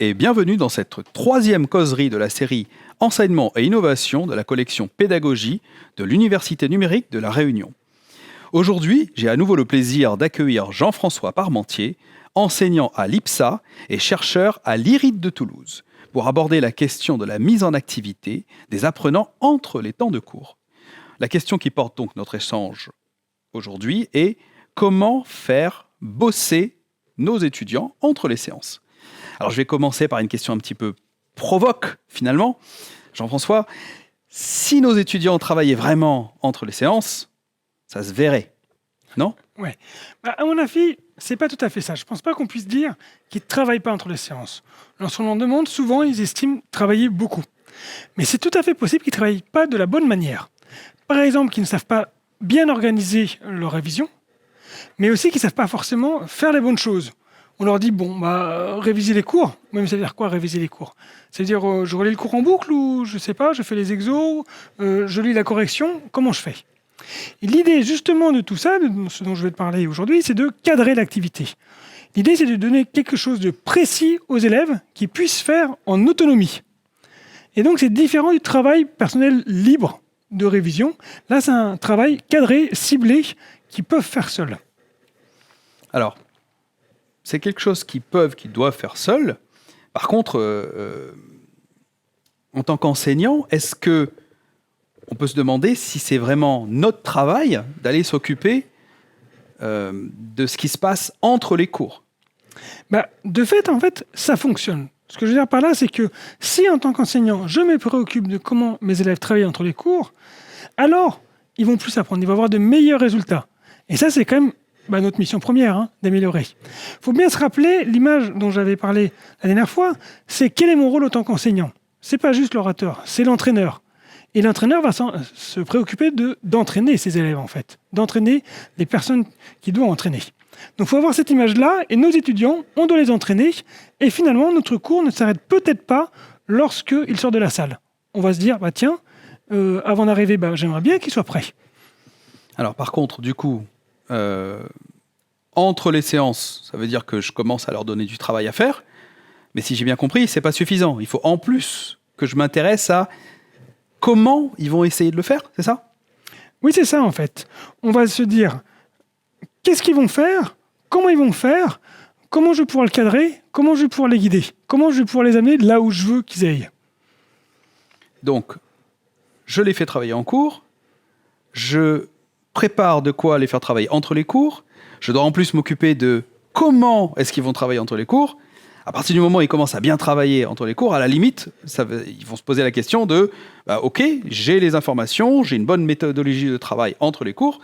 et bienvenue dans cette troisième causerie de la série Enseignement et innovation de la collection Pédagogie de l'Université numérique de La Réunion. Aujourd'hui, j'ai à nouveau le plaisir d'accueillir Jean-François Parmentier, enseignant à l'IPSA et chercheur à l'IRID de Toulouse, pour aborder la question de la mise en activité des apprenants entre les temps de cours. La question qui porte donc notre échange aujourd'hui est comment faire bosser nos étudiants entre les séances. Alors je vais commencer par une question un petit peu provoque finalement. Jean-François, si nos étudiants travaillaient vraiment entre les séances, ça se verrait, non ? Ouais. À mon avis, c'est pas tout à fait ça. Je pense pas qu'on puisse dire qu'ils ne travaillent pas entre les séances. Lorsqu'on leur demande, souvent ils estiment travailler beaucoup. Mais c'est tout à fait possible qu'ils ne travaillent pas de la bonne manière. Par exemple, qu'ils ne savent pas bien organiser leur révision, mais aussi qu'ils ne savent pas forcément faire les bonnes choses. On leur dit, réviser les cours. Mais ça veut dire quoi, réviser les cours ? Ça veut dire, je relis le cours en boucle ou, je sais pas, je fais les exos, je lis la correction, comment je fais ? Et l'idée, justement, de tout ça, de ce dont je vais te parler aujourd'hui, c'est de cadrer l'activité. L'idée, c'est de donner quelque chose de précis aux élèves qui puissent faire en autonomie. Et donc, c'est différent du travail personnel libre de révision. Là, c'est un travail cadré, ciblé, qu'ils peuvent faire seuls. Alors, c'est quelque chose qu'ils doivent faire seuls. Par contre, en tant qu'enseignant, est-ce que on peut se demander si c'est vraiment notre travail d'aller s'occuper de ce qui se passe entre les cours ? De fait, ça fonctionne. Ce que je veux dire par là, c'est que si en tant qu'enseignant, je me préoccupe de comment mes élèves travaillent entre les cours, alors ils vont plus apprendre, ils vont avoir de meilleurs résultats. Et ça, c'est quand même notre mission première, d'améliorer. Il faut bien se rappeler, l'image dont j'avais parlé la dernière fois, c'est quel est mon rôle en tant qu'enseignant ? Ce n'est pas juste l'orateur, c'est l'entraîneur. Et l'entraîneur va se préoccuper d'entraîner ses élèves, d'entraîner les personnes qu'il doit entraîner. Donc il faut avoir cette image-là, et nos étudiants, on doit les entraîner, et finalement, notre cours ne s'arrête peut-être pas lorsqu'ils sortent de la salle. On va se dire, avant d'arriver, j'aimerais bien qu'ils soient prêts. Alors par contre, du coup, entre les séances, ça veut dire que je commence à leur donner du travail à faire, mais si j'ai bien compris, c'est pas suffisant. Il faut en plus que je m'intéresse à comment ils vont essayer de le faire, c'est ça ? Oui, c'est ça en fait. On va se dire, qu'est-ce qu'ils vont faire ? Comment ils vont faire ? Comment je vais pouvoir le cadrer ? Comment je vais pouvoir les guider ? Comment je vais pouvoir les amener là où je veux qu'ils aillent ? Donc, je les fais travailler en cours, je prépare de quoi les faire travailler entre les cours, je dois en plus m'occuper de comment est-ce qu'ils vont travailler entre les cours. À partir du moment où ils commencent à bien travailler entre les cours, à la limite, ils vont se poser la question de OK, j'ai les informations, j'ai une bonne méthodologie de travail entre les cours.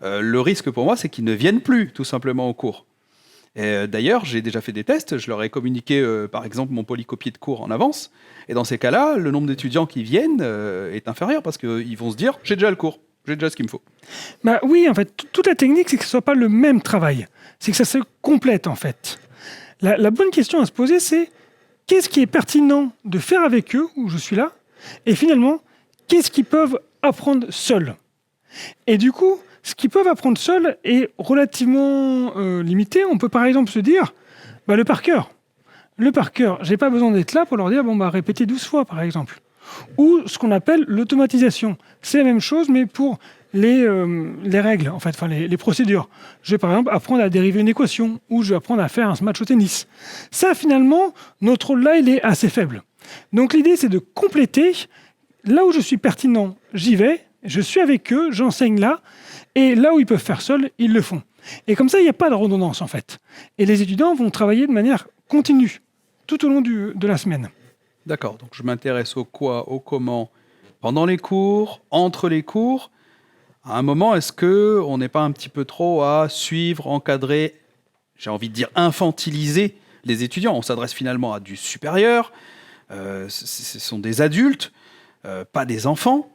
Le risque pour moi, c'est qu'ils ne viennent plus tout simplement au cours. Et d'ailleurs, j'ai déjà fait des tests, je leur ai communiqué par exemple mon polycopier de cours en avance. Et dans ces cas-là, le nombre d'étudiants qui viennent est inférieur parce qu'ils vont se dire j'ai déjà le cours, j'ai déjà ce qu'il me faut. Oui, en fait, toute la technique, c'est que ce ne soit pas le même travail. C'est que ça se complète en fait. La bonne question à se poser, c'est qu'est-ce qui est pertinent de faire avec eux, où je suis là, et finalement, qu'est-ce qu'ils peuvent apprendre seuls ? Et du coup, ce qu'ils peuvent apprendre seuls est relativement limité. On peut par exemple se dire, le par cœur. Le par cœur, je n'ai pas besoin d'être là pour leur dire, répétez 12 fois par exemple. Ou ce qu'on appelle l'automatisation. C'est la même chose, mais pour les règles, les procédures. Je vais par exemple apprendre à dériver une équation, ou je vais apprendre à faire un match au tennis. Ça, finalement, notre rôle là, il est assez faible. Donc l'idée, c'est de compléter. Là où je suis pertinent, j'y vais, je suis avec eux, j'enseigne là, et là où ils peuvent faire seuls, ils le font. Et comme ça, il n'y a pas de redondance, en fait. Et les étudiants vont travailler de manière continue, tout au long de la semaine. D'accord, donc je m'intéresse au quoi, au comment, pendant les cours, entre les cours. À un moment, est-ce qu'on n'est pas un petit peu trop à suivre, encadrer, j'ai envie de dire infantiliser les étudiants ? On s'adresse finalement à du supérieur, ce sont des adultes, pas des enfants.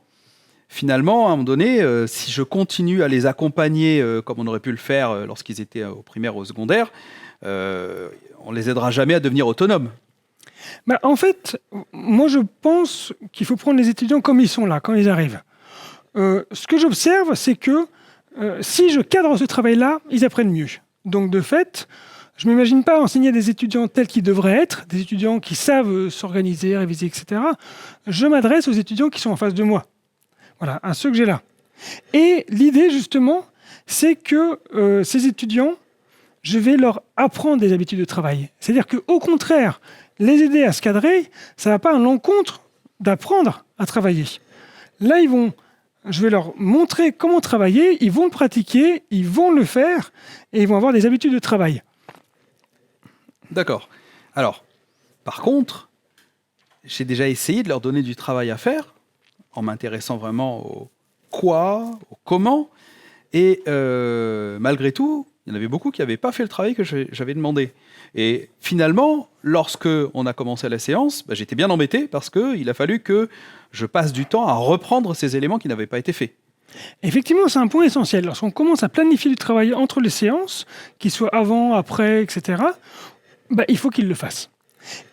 Finalement, à un moment donné, si je continue à les accompagner comme on aurait pu le faire lorsqu'ils étaient au primaire ou au secondaire, on ne les aidera jamais à devenir autonomes. En fait, moi je pense qu'il faut prendre les étudiants comme ils sont là, quand ils arrivent. Ce que j'observe, c'est que si je cadre ce travail-là, ils apprennent mieux. Donc de fait, Je ne m'imagine pas enseigner des étudiants tels qu'ils devraient être, des étudiants qui savent s'organiser, réviser, etc. Je m'adresse aux étudiants qui sont en face de moi. Voilà, à ceux que j'ai là. Et l'idée, justement, c'est que ces étudiants, je vais leur apprendre des habitudes de travail. C'est-à-dire qu'au contraire, les aider à se cadrer, ça ne va pas à l'encontre d'apprendre à travailler. Là, je vais leur montrer comment travailler, ils vont le pratiquer, ils vont le faire, et ils vont avoir des habitudes de travail. D'accord. Alors, par contre, j'ai déjà essayé de leur donner du travail à faire, en m'intéressant vraiment au quoi, au comment, et malgré tout, il y en avait beaucoup qui n'avaient pas fait le travail que j'avais demandé. Et finalement, lorsque on a commencé la séance, j'étais bien embêté parce qu'il a fallu que je passe du temps à reprendre ces éléments qui n'avaient pas été faits. Effectivement, c'est un point essentiel. Lorsqu'on commence à planifier du travail entre les séances, qu'il soit avant, après, etc., il faut qu'ils le fassent.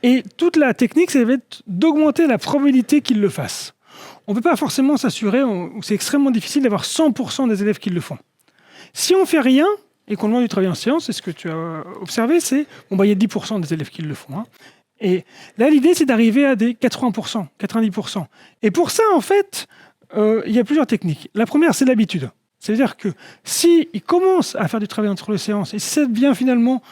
Et toute la technique, ça va être d'augmenter la probabilité qu'ils le fassent. On ne peut pas forcément s'assurer, c'est extrêmement difficile d'avoir 100% des élèves qui le font. Si on ne fait rien et qu'on demande du travail en séance, c'est ce que tu as observé, c'est il y a 10% des élèves qui le font. Et là, l'idée, c'est d'arriver à des 80%, 90%. Et pour ça, en fait, il y a plusieurs techniques. La première, c'est l'habitude. C'est-à-dire que s'ils commencent à faire du travail entre les séances, et si ça devient finalement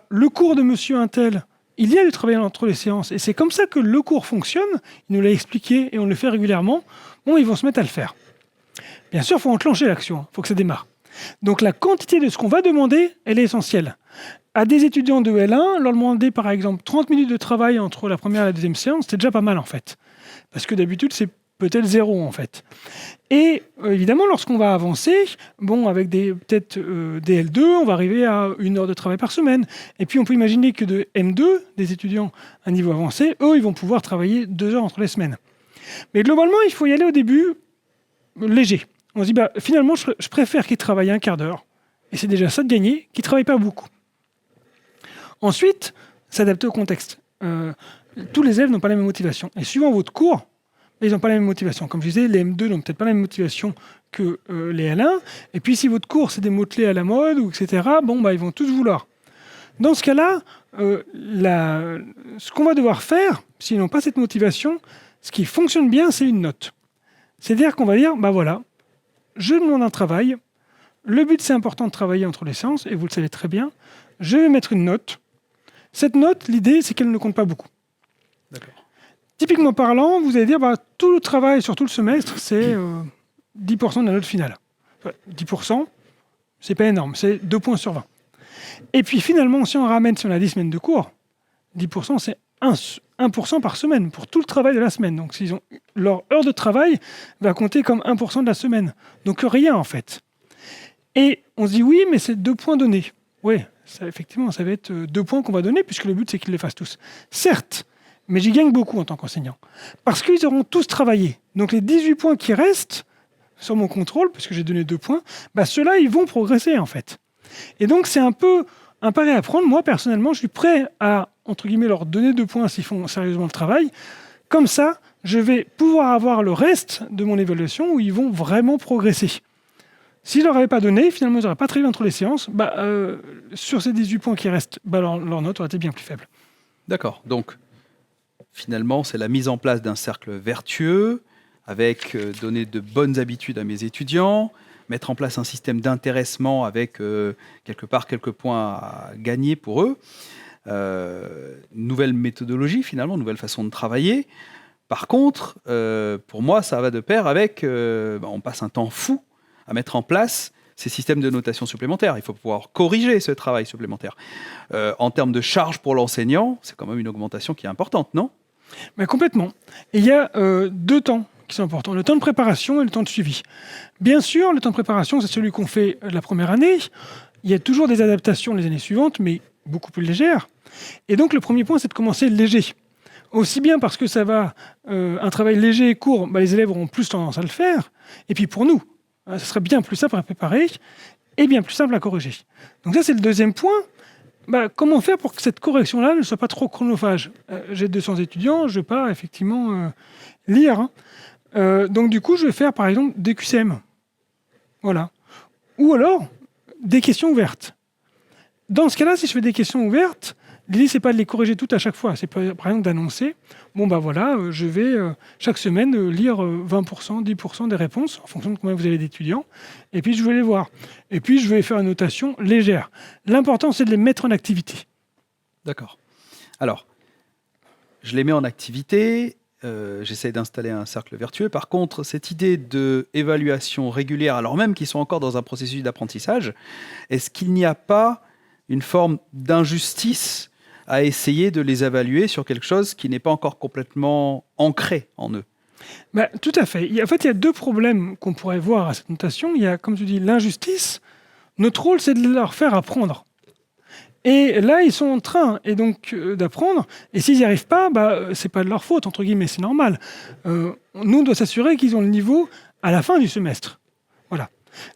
le cours de monsieur Untel, il y a du travail entre les séances, et c'est comme ça que le cours fonctionne, il nous l'a expliqué et on le fait régulièrement, ils vont se mettre à le faire. Bien sûr, il faut enclencher l'action, il faut que ça démarre. Donc la quantité de ce qu'on va demander, elle est essentielle. À des étudiants de L1, leur demander par exemple 30 minutes de travail entre la première et la deuxième séance, c'est déjà pas mal en fait. Parce que d'habitude, c'est peut-être 0 en fait. Et évidemment, lorsqu'on va avancer, avec peut-être des L2, on va arriver à 1 heure de travail par semaine. Et puis on peut imaginer que de M2, des étudiants à niveau avancé, eux, ils vont pouvoir travailler 2 heures entre les semaines. Mais globalement, il faut y aller au début léger. On se dit, finalement, je préfère qu'ils travaillent un quart d'heure, et c'est déjà ça de gagner, qu'ils ne travaillent pas beaucoup. Ensuite, s'adapter au contexte. Tous les élèves n'ont pas la même motivation. Et suivant votre cours, ils n'ont pas la même motivation. Comme je disais, les M2 n'ont peut-être pas la même motivation que les L1. Et puis, si votre cours, c'est des mots-clés à la mode, etc., ils vont tous vouloir. Dans ce cas-là, ce qu'on va devoir faire, s'ils n'ont pas cette motivation, ce qui fonctionne bien, c'est une note. C'est-à-dire qu'on va dire, je demande un travail. Le but, c'est important de travailler entre les séances, et vous le savez très bien. Je vais mettre une note. Cette note, l'idée, c'est qu'elle ne compte pas beaucoup. D'accord. Typiquement parlant, vous allez dire, tout le travail sur tout le semestre, c'est 10% de la note finale. 10%, c'est pas énorme, c'est 2 points sur 20. Et puis finalement, si on ramène, si on a 10 semaines de cours, 10%, c'est 1% par semaine pour tout le travail de la semaine. Donc, leur heure de travail va compter comme 1% de la semaine. Donc, rien en fait. Et on se dit, oui, mais c'est 2 points donnés. Oui, effectivement, ça va être 2 points qu'on va donner, puisque le but, c'est qu'ils les fassent tous. Certes, mais j'y gagne beaucoup en tant qu'enseignant. Parce qu'ils auront tous travaillé. Donc, les 18 points qui restent sur mon contrôle, puisque j'ai donné 2 points, ceux-là, ils vont progresser, en fait. Et donc, c'est un peu un pari à prendre. Moi, personnellement, je suis prêt à, entre guillemets, leur donner 2 points s'ils font sérieusement le travail. Comme ça, je vais pouvoir avoir le reste de mon évaluation où ils vont vraiment progresser. Si je ne leur avais pas donné, finalement, ils n'auraient pas travaillé entre les séances. Sur ces 18 points qui restent, leur note aurait été bien plus faible. D'accord. Donc, finalement, c'est la mise en place d'un cercle vertueux, avec donner de bonnes habitudes à mes étudiants, mettre en place un système d'intéressement avec quelque part quelques points à gagner pour eux, nouvelle méthodologie finalement, nouvelle façon de travailler. Par contre, pour moi, ça va de pair avec, on passe un temps fou à mettre en place ces systèmes de notation supplémentaires. Il faut pouvoir corriger ce travail supplémentaire. En termes de charge pour l'enseignant, c'est quand même une augmentation qui est importante, non ? Complètement. Et il y a 2 temps qui sont importants, le temps de préparation et le temps de suivi. Bien sûr, le temps de préparation, c'est celui qu'on fait la première année. Il y a toujours des adaptations les années suivantes, mais beaucoup plus légères. Et donc, le premier point, c'est de commencer léger. Aussi bien parce que ça va, un travail léger et court, les élèves auront plus tendance à le faire. Et puis pour nous, ce serait bien plus simple à préparer et bien plus simple à corriger. Donc ça, c'est le deuxième point. Comment faire pour que cette correction-là ne soit pas trop chronophage ? J'ai 200 étudiants, je ne vais pas effectivement lire. Donc du coup, je vais faire par exemple des QCM. Voilà. Ou alors, des questions ouvertes. Dans ce cas-là, si je fais des questions ouvertes, l'idée, c'est pas de les corriger toutes à chaque fois. C'est par exemple d'annoncer, je vais chaque semaine lire 20%, 10% des réponses, en fonction de combien vous avez d'étudiants, et puis je vais les voir. Et puis, je vais faire une notation légère. L'important, c'est de les mettre en activité. D'accord. Alors, je les mets en activité, j'essaie d'installer un cercle vertueux. Par contre, cette idée d'évaluation régulière, alors même qu'ils sont encore dans un processus d'apprentissage, est-ce qu'il n'y a pas une forme d'injustice à essayer de les évaluer sur quelque chose qui n'est pas encore complètement ancré en eux? Tout à fait. Il y a 2 problèmes qu'on pourrait voir à cette notation. Il y a, comme tu dis, l'injustice. Notre rôle, c'est de leur faire apprendre. Et là, ils sont en train d'apprendre. Et s'ils n'y arrivent pas, c'est pas de leur faute, entre guillemets, c'est normal. Nous, on doit s'assurer qu'ils ont le niveau à la fin du semestre. Voilà.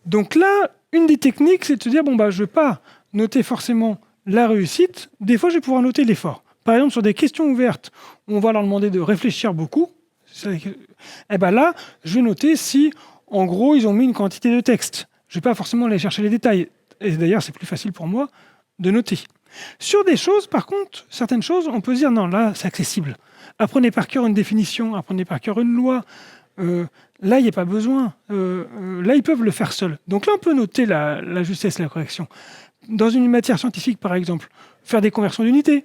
Donc là, une des techniques, c'est de se dire, je ne vais pas noter forcément la réussite. Des fois, je vais pouvoir noter l'effort. Par exemple, sur des questions ouvertes, on va leur demander de réfléchir beaucoup. Là, je vais noter si, en gros, ils ont mis une quantité de texte. Je ne vais pas forcément aller chercher les détails. Et d'ailleurs, c'est plus facile pour moi de noter. Sur des choses, par contre, certaines choses, on peut se dire, non, là, c'est accessible. Apprenez par cœur une définition, apprenez par cœur une loi. Là, il n'y a pas besoin. Là, ils peuvent le faire seuls. Donc là, on peut noter la justesse, la correction. Dans une matière scientifique, par exemple, faire des conversions d'unités,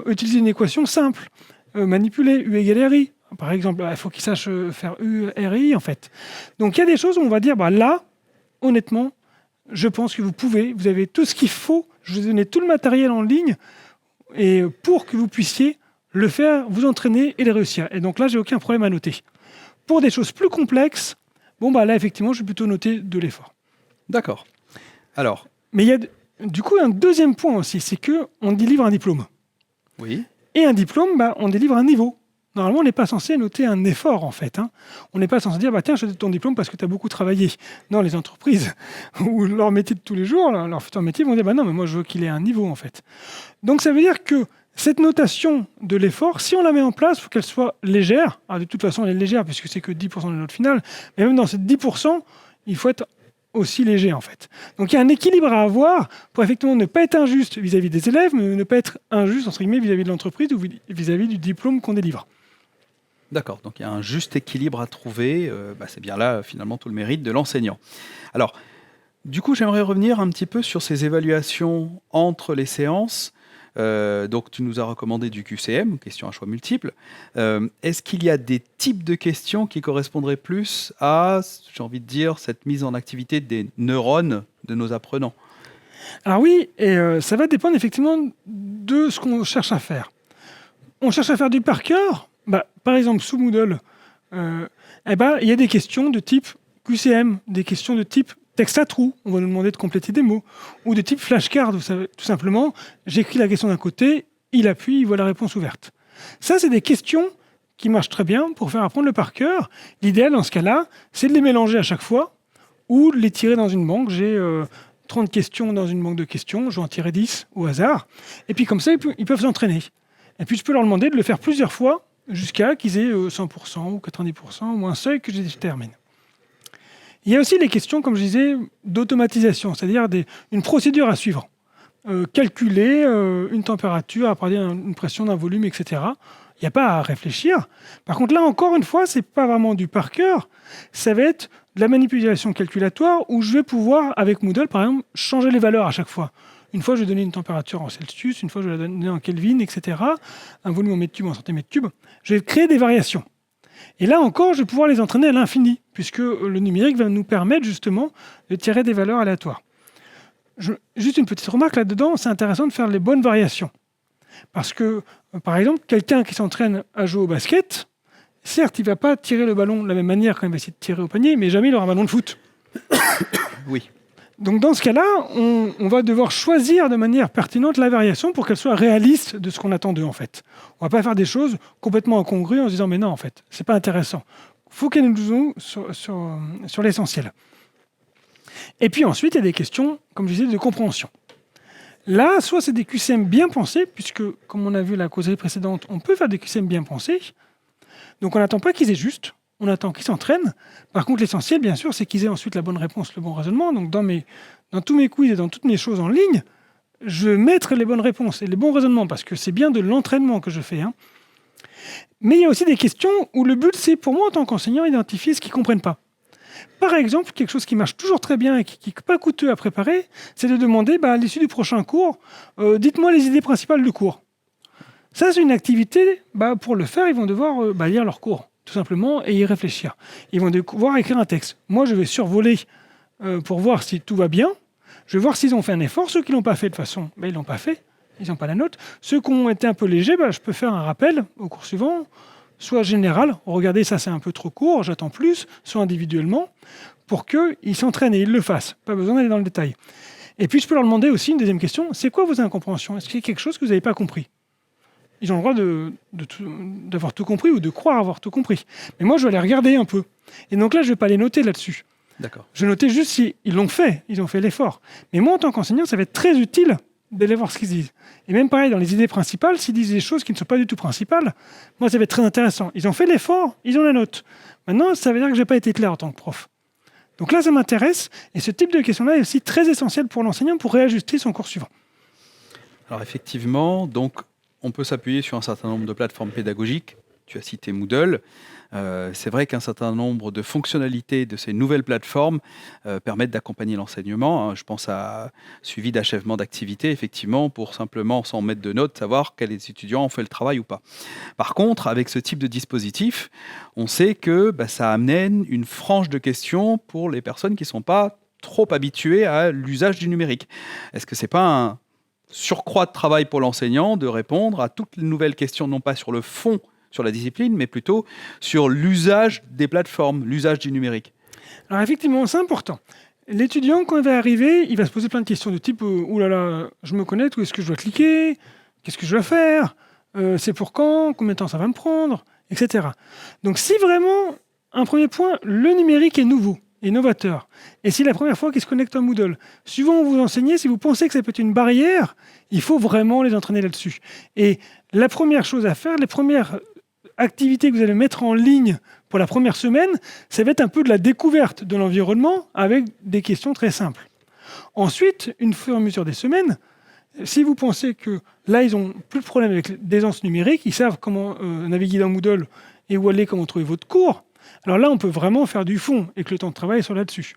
utiliser une équation simple, manipuler U égale RI. Par exemple, il faut qu'ils sachent faire U, RI, en fait. Donc, il y a des choses où on va dire, là, honnêtement, je pense que vous avez tout ce qu'il faut. Je vous ai donné tout le matériel en ligne et pour que vous puissiez le faire, vous entraîner et les réussir. Et donc là, j'ai aucun problème à noter. Pour des choses plus complexes, là, effectivement, je vais plutôt noter de l'effort. D'accord. Alors. Mais il y a du coup un deuxième point aussi, c'est qu'on délivre un diplôme. Oui. Et un diplôme, on délivre un niveau. Normalement, on n'est pas censé noter un effort, en fait. On n'est pas censé dire, tiens, je te donne ton diplôme parce que tu as beaucoup travaillé. Non, les entreprises, ou leur métier de tous les jours, leur futur métier, vont dire, non, mais moi, je veux qu'il ait un niveau, en fait. Donc, ça veut dire que cette notation de l'effort, si on la met en place, il faut qu'elle soit légère. Alors, de toute façon, elle est légère puisque c'est que 10% de la note finale. Mais même dans ces 10%, il faut être aussi léger, en fait. Donc, il y a un équilibre à avoir pour effectivement ne pas être injuste vis-à-vis des élèves, mais ne pas être injuste, entre guillemets, vis-à-vis de l'entreprise ou vis-à-vis du diplôme qu'on délivre. D'accord, donc il y a un juste équilibre à trouver. C'est bien là, finalement, tout le mérite de l'enseignant. Alors, du coup, j'aimerais revenir un petit peu sur ces évaluations entre les séances. Donc, tu nous as recommandé du QCM, question à choix multiples. Est-ce qu'il y a des types de questions qui correspondraient plus à, j'ai envie de dire, cette mise en activité des neurones de nos apprenants? Alors oui, et ça va dépendre effectivement de ce qu'on cherche à faire. On cherche à faire du par cœur. Par exemple, sous Moodle, il y a des questions de type QCM, des questions de type texte à trous, on va nous demander de compléter des mots, ou de type flashcard, vous savez, tout simplement, j'écris la question d'un côté, il appuie, il voit la réponse ouverte. Ça, c'est des questions qui marchent très bien pour faire apprendre le par cœur. L'idéal, dans ce cas-là, c'est de les mélanger à chaque fois, ou de les tirer dans une banque. J'ai 30 questions dans une banque de questions, je vais en tirer 10 au hasard, et puis comme ça, ils peuvent s'entraîner. Et puis, je peux leur demander de le faire plusieurs fois, jusqu'à qu'ils aient 100% ou 90%, ou un seuil que je détermine. Il y a aussi les questions, comme je disais, d'automatisation, c'est-à-dire une procédure à suivre. Calculer une température à partir d'une pression, d'un volume, etc. Il n'y a pas à réfléchir. Par contre, là, encore une fois, ce n'est pas vraiment du par cœur. Ça va être de la manipulation calculatoire où je vais pouvoir, avec Moodle, par exemple, changer les valeurs à chaque fois. Une fois, je vais donner une température en Celsius, une fois, je vais la donner en Kelvin, etc. Un volume en mètres cubes, en centimètres cubes. Je vais créer des variations. Et là encore, je vais pouvoir les entraîner à l'infini, puisque le numérique va nous permettre justement de tirer des valeurs aléatoires. Juste une petite remarque là-dedans, c'est intéressant de faire les bonnes variations. Parce que, par exemple, quelqu'un qui s'entraîne à jouer au basket, certes, il ne va pas tirer le ballon de la même manière quand il va essayer de tirer au panier, mais jamais il aura un ballon de foot. Oui. Donc dans ce cas-là, on va devoir choisir de manière pertinente la variation pour qu'elle soit réaliste de ce qu'on attend d'eux, en fait. On ne va pas faire des choses complètement incongrues en se disant « mais non, en fait, c'est pas intéressant ». Il faut qu'elle nous joue sur l'essentiel. Et puis ensuite, il y a des questions, comme je disais, de compréhension. Là, soit c'est des QCM bien pensés, puisque, comme on a vu la causerie précédente, on peut faire des QCM bien pensés. Donc on n'attend pas qu'ils aient juste, on attend qu'ils s'entraînent. Par contre, l'essentiel, bien sûr, c'est qu'ils aient ensuite la bonne réponse, le bon raisonnement. Donc dans tous mes quiz et dans toutes mes choses en ligne, je vais mettre les bonnes réponses et les bons raisonnements, parce que c'est bien de l'entraînement que je fais. Mais il y a aussi des questions où le but, c'est pour moi, en tant qu'enseignant, identifier ce qu'ils ne comprennent pas. Par exemple, quelque chose qui marche toujours très bien et qui n'est pas coûteux à préparer, c'est de demander, à l'issue du prochain cours, dites-moi les idées principales du cours. Ça, c'est une activité, pour le faire, ils vont devoir lire leur cours, tout simplement, et y réfléchir. Ils vont devoir écrire un texte. Moi, je vais survoler pour voir si tout va bien. Je vais voir s'ils ont fait un effort. Ceux qui ne l'ont pas fait, de toute façon, ils ne l'ont pas fait. Ils n'ont pas la note. Ceux qui ont été un peu légers, je peux faire un rappel au cours suivant, soit général, regardez, ça c'est un peu trop court, j'attends plus, soit individuellement, pour qu'ils s'entraînent et ils le fassent. Pas besoin d'aller dans le détail. Et puis je peux leur demander aussi une deuxième question, c'est quoi vos incompréhensions? Est-ce qu'il y a quelque chose que vous n'avez pas compris? Ils ont le droit d'avoir tout compris ou de croire avoir tout compris. Mais moi, je vais aller regarder un peu. Et donc là, je ne vais pas les noter là-dessus. D'accord. Je vais noter juste s'ils l'ont fait, ils ont fait l'effort. Mais moi, en tant qu'enseignant, ça va être très utile d'aller voir ce qu'ils disent. Et même pareil, dans les idées principales, s'ils disent des choses qui ne sont pas du tout principales, moi, ça va être très intéressant. Ils ont fait l'effort, ils ont la note. Maintenant, ça veut dire que je n'ai pas été clair en tant que prof. Donc là, ça m'intéresse. Et ce type de question-là est aussi très essentiel pour l'enseignant pour réajuster son cours suivant. Alors effectivement, donc, on peut s'appuyer sur un certain nombre de plateformes pédagogiques. Tu as cité Moodle. C'est vrai qu'un certain nombre de fonctionnalités de ces nouvelles plateformes permettent d'accompagner l'enseignement. Je pense à suivi d'achèvement d'activité, effectivement, pour simplement, sans mettre de notes, savoir quels étudiants ont fait le travail ou pas. Par contre, avec ce type de dispositif, on sait que ça amène une frange de questions pour les personnes qui ne sont pas trop habituées à l'usage du numérique. Est-ce que ce n'est pas un surcroît de travail pour l'enseignant de répondre à toutes les nouvelles questions, non pas sur le fond, sur la discipline, mais plutôt sur l'usage des plateformes, l'usage du numérique? Alors effectivement, c'est important. L'étudiant, quand il va arriver, il va se poser plein de questions de type « Ouh là là, je me connecte, où est-ce que je dois cliquer? Qu'est-ce que je dois faire? C'est pour quand? Combien de temps ça va me prendre ?» etc. Donc si vraiment, un premier point, le numérique est nouveau, est novateur, et si la première fois qu'ils se connectent à Moodle, suivant où vous enseignez, si vous pensez que ça peut être une barrière, il faut vraiment les entraîner là-dessus. Et la première chose à faire, les premières activité que vous allez mettre en ligne pour la première semaine, ça va être un peu de la découverte de l'environnement avec des questions très simples. Ensuite, une fur et à mesure des semaines, si vous pensez que là, ils n'ont plus de problème avec l'aisance numérique, ils savent comment naviguer dans Moodle et où aller, comment trouver votre cours, alors là, on peut vraiment faire du fond et que le temps de travail soit là-dessus.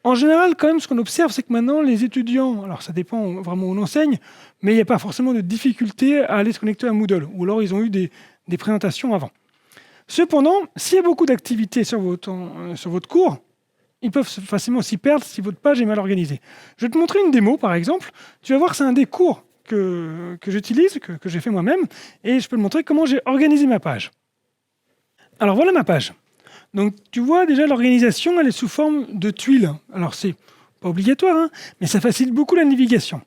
En général, quand même, ce qu'on observe, c'est que maintenant, les étudiants, alors ça dépend vraiment où on enseigne, mais il n'y a pas forcément de difficulté à aller se connecter à Moodle, ou alors ils ont eu des présentations avant. Cependant, s'il y a beaucoup d'activités sur votre cours, ils peuvent facilement s'y perdre si votre page est mal organisée. Je vais te montrer une démo, par exemple. Tu vas voir que c'est un des cours que j'utilise, que j'ai fait moi-même, et je peux te montrer comment j'ai organisé ma page. Alors voilà ma page. Donc tu vois déjà l'organisation, elle est sous forme de tuiles. Alors c'est pas obligatoire, mais ça facilite beaucoup la navigation.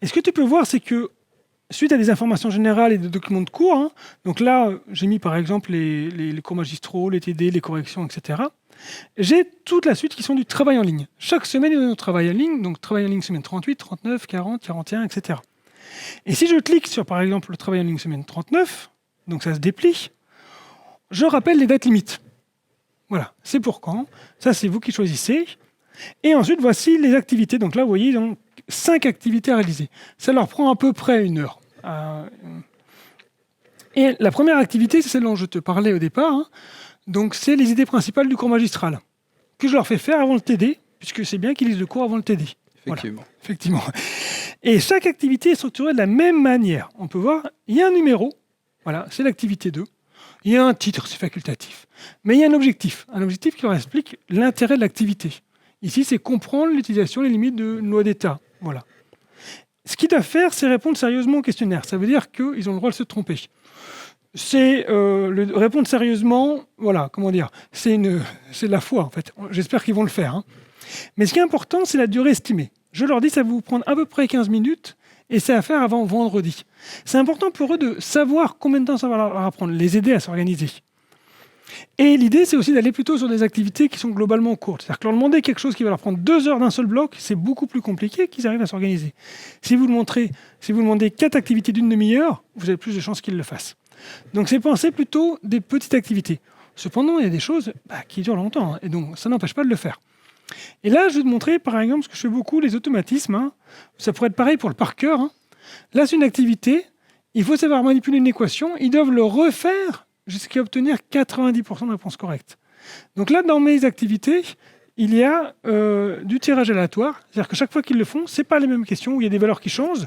Et ce que tu peux voir, c'est que suite à des informations générales et des documents de cours, donc là, j'ai mis par exemple les cours magistraux, les TD, les corrections, etc. J'ai toute la suite qui sont du travail en ligne. Chaque semaine, il y a un travail en ligne, donc travail en ligne semaine 38, 39, 40, 41, etc. Et si je clique sur par exemple le travail en ligne semaine 39, donc ça se déplie, je rappelle les dates limites. Voilà, c'est pour quand. Ça, c'est vous qui choisissez. Et ensuite, voici les activités. Donc là, vous voyez, ils ont 5 activités à réaliser. Ça leur prend à peu près 1 heure. Et la première activité, c'est celle dont je te parlais au départ. Donc, c'est les idées principales du cours magistral, que je leur fais faire avant le TD, puisque c'est bien qu'ils lisent le cours avant le TD. Effectivement. Voilà, effectivement. Et chaque activité est structurée de la même manière. On peut voir, il y a un numéro. Voilà, c'est l'activité 2. Il y a un titre, c'est facultatif. Mais il y a un objectif qui leur explique l'intérêt de l'activité. Ici, c'est comprendre l'utilisation, les limites de loi d'État. Voilà. Ce qu'ils doivent faire, c'est répondre sérieusement au questionnaire. Ça veut dire qu'ils ont le droit de se tromper. C'est répondre sérieusement, voilà, comment dire, c'est de la foi, en fait. J'espère qu'ils vont le faire. Mais ce qui est important, c'est la durée estimée. Je leur dis, ça va vous prendre à peu près 15 minutes, et c'est à faire avant vendredi. C'est important pour eux de savoir combien de temps ça va leur apprendre, les aider à s'organiser. Et l'idée, c'est aussi d'aller plutôt sur des activités qui sont globalement courtes. C'est-à-dire que leur demander quelque chose qui va leur prendre 2 heures d'un seul bloc, c'est beaucoup plus compliqué qu'ils arrivent à s'organiser. Si vous demandez 4 activités d'une demi-heure, vous avez plus de chances qu'ils le fassent. Donc c'est penser plutôt des petites activités. Cependant, il y a des choses qui durent longtemps, et donc ça n'empêche pas de le faire. Et là, je vais te montrer, par exemple, ce que je fais beaucoup, les automatismes. Hein. Ça pourrait être pareil pour le par cœur. Hein. Là, c'est une activité. Il faut savoir manipuler une équation. Ils doivent le refaire jusqu'à obtenir 90% de réponses correctes. Donc là, dans mes activités, il y a du tirage aléatoire. C'est-à-dire que chaque fois qu'ils le font, ce n'est pas les mêmes questions où il y a des valeurs qui changent.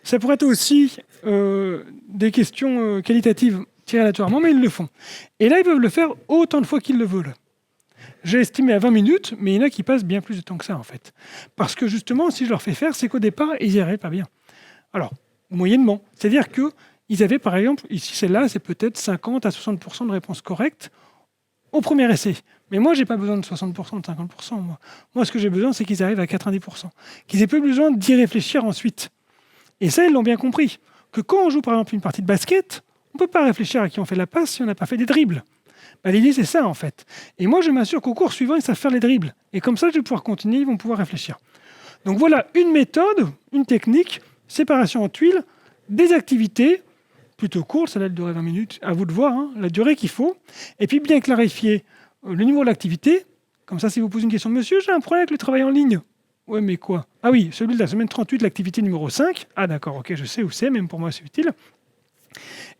Ça pourrait être aussi des questions qualitatives tirées aléatoirement, mais ils le font. Et là, ils peuvent le faire autant de fois qu'ils le veulent. J'ai estimé à 20 minutes, mais il y en a qui passent bien plus de temps que ça, en fait. Parce que justement, si je leur fais faire, c'est qu'au départ, ils n'y arrivaient pas bien. Alors, moyennement. C'est-à-dire qu'ils avaient, par exemple, ici, celle-là, c'est peut-être 50 à 60% de réponses correctes au premier essai. Mais moi, je n'ai pas besoin de 60%, de 50%. Moi, ce que j'ai besoin, c'est qu'ils arrivent à 90%. Qu'ils aient peu besoin d'y réfléchir ensuite. Et ça, ils l'ont bien compris. Que quand on joue, par exemple, une partie de basket, on ne peut pas réfléchir à qui on fait la passe si on n'a pas fait des dribbles. L'idée, c'est ça, en fait. Et moi, je m'assure qu'au cours suivant, ils savent faire les dribbles. Et comme ça, je vais pouvoir continuer, ils vont pouvoir réfléchir. Donc voilà une méthode, une technique, séparation en tuiles, des activités, plutôt courtes, ça va durer 20 minutes, à vous de voir, hein, la durée qu'il faut. Et puis bien clarifier le niveau de l'activité. Comme ça, si vous posez une question, monsieur, j'ai un problème avec le travail en ligne. Ouais, mais quoi? Ah oui, celui de la semaine 38, l'activité numéro 5. Ah d'accord, ok, je sais où c'est, même pour moi, c'est utile.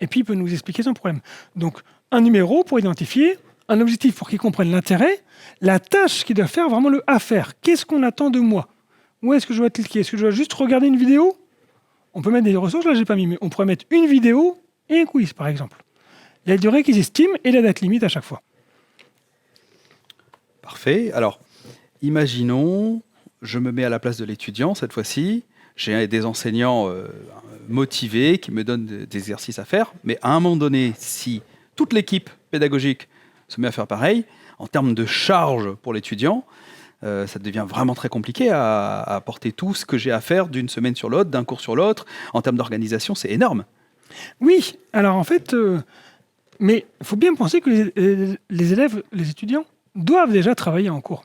Et puis, il peut nous expliquer son problème. Donc, un numéro pour identifier, un objectif pour qu'il comprenne l'intérêt, la tâche qu'il doit faire, vraiment le à faire. Qu'est-ce qu'on attend de moi? Où est-ce que je dois cliquer? Est-ce que je dois juste regarder une vidéo? On peut mettre des ressources, là, j'ai pas mis, mais on pourrait mettre une vidéo et un quiz, par exemple. Il y a la durée qu'ils estiment et la date limite à chaque fois. Parfait. Alors, imaginons, je me mets à la place de l'étudiant cette fois-ci. J'ai des enseignants motivés qui me donnent des exercices à faire. Mais à un moment donné, si toute l'équipe pédagogique se met à faire pareil, en termes de charge pour l'étudiant, ça devient vraiment très compliqué à apporter tout ce que j'ai à faire d'une semaine sur l'autre, d'un cours sur l'autre. En termes d'organisation, c'est énorme. Oui, alors en fait, mais il faut bien penser que les élèves, les étudiants, doivent déjà travailler en cours.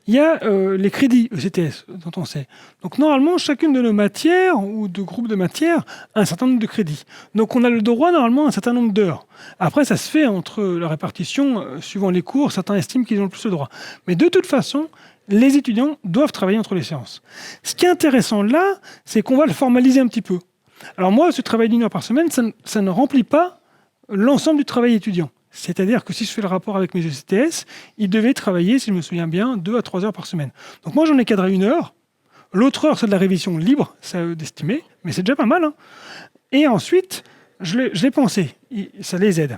Il y a les crédits ECTS, dont on sait. Donc normalement, chacune de nos matières ou de groupes de matières a un certain nombre de crédits. Donc on a le droit normalement à un certain nombre d'heures. Après, ça se fait entre la répartition, suivant les cours, certains estiment qu'ils ont le plus le droit. Mais de toute façon, les étudiants doivent travailler entre les séances. Ce qui est intéressant là, c'est qu'on va le formaliser un petit peu. Alors moi, ce travail d'1 heure par semaine, ça ne remplit pas l'ensemble du travail étudiant. C'est-à-dire que si je fais le rapport avec mes ECTS, ils devaient travailler, si je me souviens bien, 2 à 3 heures par semaine. Donc moi, j'en ai cadré 1 heure. L'autre heure, c'est de la révision libre, c'est à eux d'estimer, mais c'est déjà pas mal. Hein. Et ensuite, je l'ai pensé, ça les aide.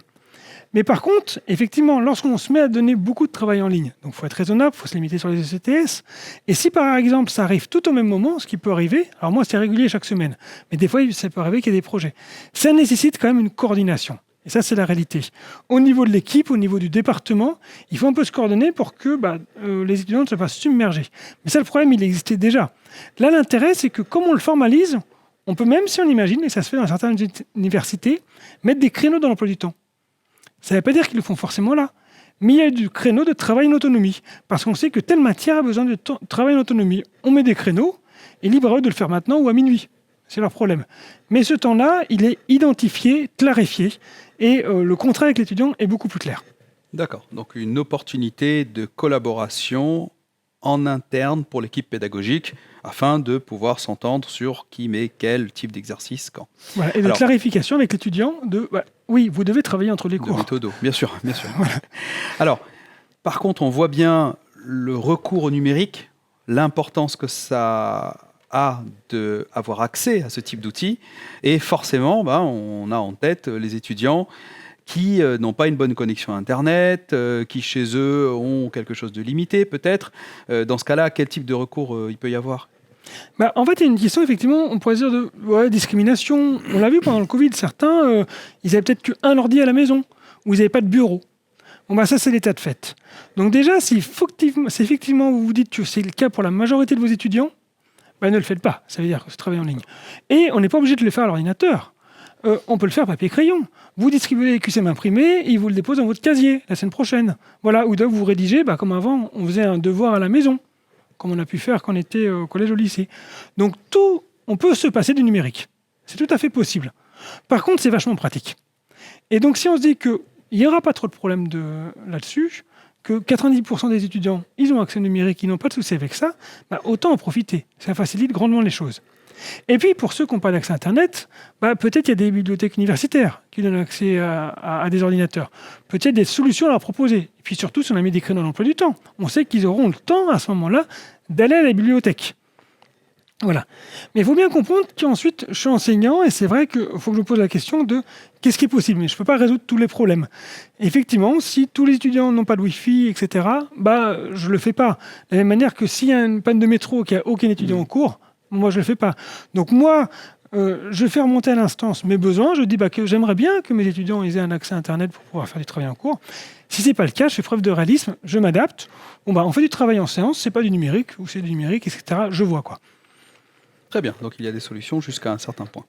Mais par contre, effectivement, lorsqu'on se met à donner beaucoup de travail en ligne, donc il faut être raisonnable, il faut se limiter sur les ECTS. Et si par exemple, ça arrive tout au même moment, ce qui peut arriver, alors moi, c'est régulier chaque semaine, mais des fois, ça peut arriver qu'il y ait des projets. Ça nécessite quand même une coordination. Et ça, c'est la réalité. Au niveau de l'équipe, au niveau du département, il faut un peu se coordonner pour que les étudiants ne soient pas submergés. Mais ça, le problème, il existait déjà. Là, l'intérêt, c'est que comme on le formalise, on peut même, si on imagine, et ça se fait dans certaines universités, mettre des créneaux dans l'emploi du temps. Ça ne veut pas dire qu'ils le font forcément là. Mais il y a du créneau de travail en autonomie. Parce qu'on sait que telle matière a besoin de travail en autonomie. On met des créneaux, et libre à eux de le faire maintenant ou à minuit. C'est leur problème. Mais ce temps-là, il est identifié, clarifié, et le contrat avec l'étudiant est beaucoup plus clair. D'accord. Donc une opportunité de collaboration en interne pour l'équipe pédagogique afin de pouvoir s'entendre sur qui met quel type d'exercice quand. Voilà. Et de clarification avec l'étudiant de oui, vous devez travailler entre les cours. De méthodo, bien sûr. Voilà. Alors, par contre, on voit bien le recours au numérique, l'importance que ça a d'avoir accès à ce type d'outils. Et forcément, on a en tête les étudiants qui n'ont pas une bonne connexion Internet, qui chez eux ont quelque chose de limité peut-être. Dans ce cas-là, quel type de recours il peut y avoir ? En fait, il y a une question, effectivement, on pourrait dire de discrimination. On l'a vu pendant le Covid, certains, ils n'avaient peut-être qu'un ordi à la maison, ou ils n'avaient pas de bureau. Ça, c'est l'état de fait. Donc déjà, si effectivement vous vous dites que c'est le cas pour la majorité de vos étudiants, ne le faites pas, ça veut dire que c'est travail en ligne. Et on n'est pas obligé de le faire à l'ordinateur. On peut le faire papier-crayon. Vous distribuez les QCM imprimés et ils vous le déposent dans votre casier la semaine prochaine. Voilà, ou vous rédigez, comme avant, on faisait un devoir à la maison, comme on a pu faire quand on était au collège ou au lycée. Donc on peut se passer du numérique. C'est tout à fait possible. Par contre, c'est vachement pratique. Et donc si on se dit qu'il n'y aura pas trop de problèmes là-dessus, que 90% des étudiants, ils ont accès au numérique, ils n'ont pas de souci avec ça, bah, autant en profiter. Ça facilite grandement les choses. Et puis, pour ceux qui n'ont pas d'accès à Internet, bah, peut-être il y a des bibliothèques universitaires qui donnent accès à des ordinateurs. Peut-être des solutions à leur proposer. Et puis surtout, si on a mis des créneaux d'emploi du temps, on sait qu'ils auront le temps, à ce moment-là, d'aller à la bibliothèque. Voilà. Mais il faut bien comprendre qu'ensuite, je suis enseignant et c'est vrai qu'il faut que je me pose la question de qu'est-ce qui est possible. Mais je ne peux pas résoudre tous les problèmes. Effectivement, si tous les étudiants n'ont pas de Wi-Fi, etc., bah, je ne le fais pas. De la même manière que s'il y a une panne de métro et qu'il n'y a aucun étudiant en cours, moi, je ne le fais pas. Donc moi, je fais remonter à l'instance mes besoins. Je dis que j'aimerais bien que mes étudiants aient un accès à Internet pour pouvoir faire du travail en cours. Si ce n'est pas le cas, je fais preuve de réalisme, je m'adapte. Bon, bah, on fait du travail en séance, ce n'est pas du numérique, ou c'est du numérique, etc. Je vois quoi. Très bien, donc il y a des solutions jusqu'à un certain point.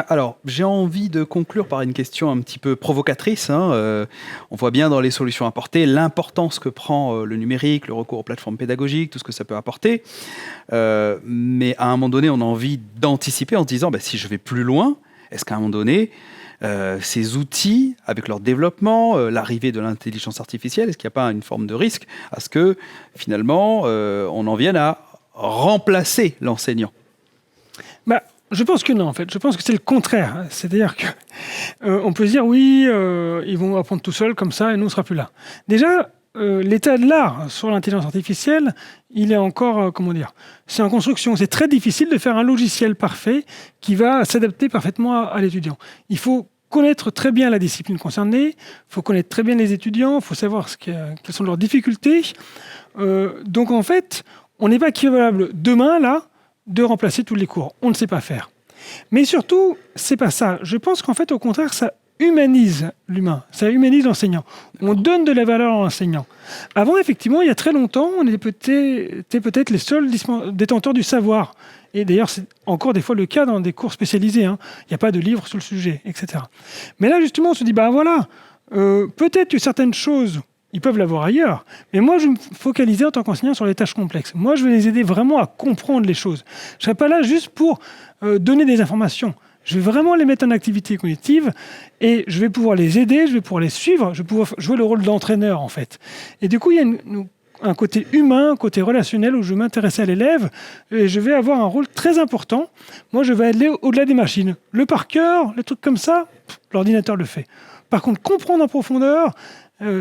Alors, j'ai envie de conclure par une question un petit peu provocatrice. On voit bien dans les solutions apportées l'importance que prend le numérique, le recours aux plateformes pédagogiques, tout ce que ça peut apporter. Mais à un moment donné, on a envie d'anticiper en se disant, si je vais plus loin, est-ce qu'à un moment donné, ces outils, avec leur développement, l'arrivée de l'intelligence artificielle, est-ce qu'il n'y a pas une forme de risque à ce que, finalement, on en vienne à remplacer l'enseignant? Je pense que non, en fait. Je pense que c'est le contraire. C'est-à-dire que on peut se dire, oui, ils vont apprendre tout seuls comme ça et nous, on ne sera plus là. Déjà, l'état de l'art sur l'intelligence artificielle, il est encore, c'est en construction. C'est très difficile de faire un logiciel parfait qui va s'adapter parfaitement à l'étudiant. Il faut connaître très bien la discipline concernée, il faut connaître très bien les étudiants, il faut savoir quelles sont leurs difficultés. Donc, en fait, on n'est pas capable demain, là, de remplacer tous les cours. On ne sait pas faire. Mais surtout, c'est pas ça. Je pense qu'en fait, au contraire, ça humanise l'humain, ça humanise l'enseignant. On donne de la valeur à l'enseignant. Avant, effectivement, il y a très longtemps, on était peut-être les seuls détenteurs du savoir. Et d'ailleurs, c'est encore des fois le cas dans des cours spécialisés. Il n'y a pas de livre sur le sujet, etc. Mais là, justement, on se dit, peut-être que certaines choses, ils peuvent l'avoir ailleurs. Mais moi, je me focalisais en tant qu'enseignant sur les tâches complexes. Moi, je vais les aider vraiment à comprendre les choses. Je ne serai pas là juste pour donner des informations. Je vais vraiment les mettre en activité cognitive et je vais pouvoir les aider, je vais pouvoir les suivre, je vais pouvoir jouer le rôle d'entraîneur, en fait. Et du coup, il y a un côté humain, un côté relationnel où je m'intéresse à l'élève et je vais avoir un rôle très important. Moi, je vais aller au-delà des machines. Le par cœur, les trucs comme ça, l'ordinateur le fait. Par contre, comprendre en profondeur,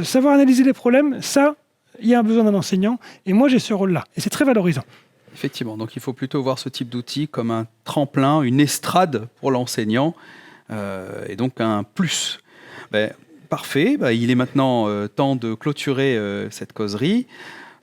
savoir analyser les problèmes, ça, il y a besoin d'un enseignant. Et moi, j'ai ce rôle-là. Et c'est très valorisant. Effectivement. Donc, il faut plutôt voir ce type d'outil comme un tremplin, une estrade pour l'enseignant. Et donc, un plus. Parfait. Il est maintenant temps de clôturer cette causerie.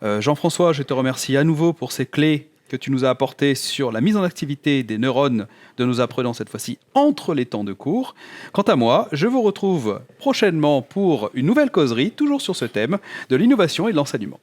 Jean-François, je te remercie à nouveau pour ces clés que tu nous as apportées sur la mise en activité des neurones de nos apprenants, cette fois-ci entre les temps de cours. Quant à moi, je vous retrouve prochainement pour une nouvelle causerie, toujours sur ce thème de l'innovation et de l'enseignement.